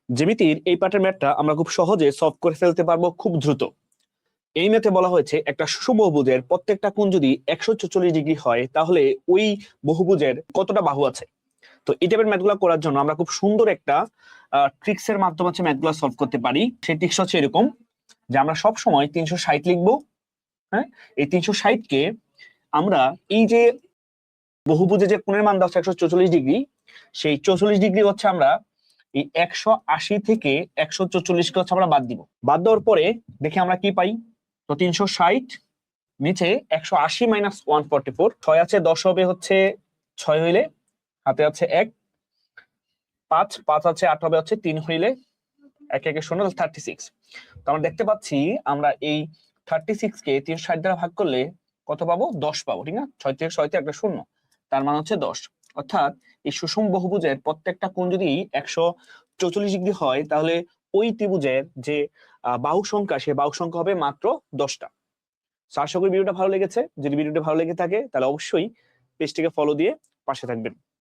জ্যামিতির এই পার্টের ম্যাথটা আমরা খুব সহজে সলভ করে ফেলতে পারবো খুব দ্রুত। এই ম্যাথে বলা হয়েছে একটা সুষমবহুভুজের প্রত্যেকটা কোণ যদি 144 ডিগ্রি হয় তাহলে ওই বহুভুজের কতটা বাহু আছে। তো এই টাইপের ম্যাথগুলো করার জন্য আমরা খুব সুন্দর একটা ট্রিক্স এর মাধ্যমে হচ্ছে ম্যাথগুলো সলভ করতে পারি। সেই ট্রিক্স হচ্ছে এরকম যে আমরা সব সময় 360 লিখবো। হ্যাঁ, এই 360 কে আমরা এই যে বহুভুজে যে কোণের মান দেওয়া আছে 144 ডিগ্রি, সেই 44 ডিগ্রি হচ্ছে আমরা এই 180 থেকে 144 কে হচ্ছে আমরা বাদ দিব। বাদ দেওয়ার পরে দেখি আমরা কি পাই। তো 360 নিচে 180 মাইনাস 144, 6 আছে 10 হবে হচ্ছে 6 হইলে, হাতে আছে 1, 5 5 আছে 8 হবে হচ্ছে 3 হইলে, 1 1 শূন্য, 36। তো আমরা দেখতে পাচ্ছি আমরা এই 36 কে 360 দ্বারা ভাগ করলে কত পাবো? 10 পাবো, ঠিক না? 6 থেকে 6 তে একটা শূন্য, তার মানে হচ্ছে 10। অর্থাৎ এই সুষম বহুভুজের প্রত্যেকটা কোণ যদি 144 ডিগ্রি হয় তাহলে ওই ত্রিভুজের যে বাহু সংখ্যা, সে বাহু সংখ্যা হবে মাত্র 10টা। আশা করি ভিডিওটা ভালো লেগেছে। যদি ভিডিওটা ভালো লেগে থাকে তাহলে অবশ্যই পেজটিকে ফলো দিয়ে পাশে থাকবেন।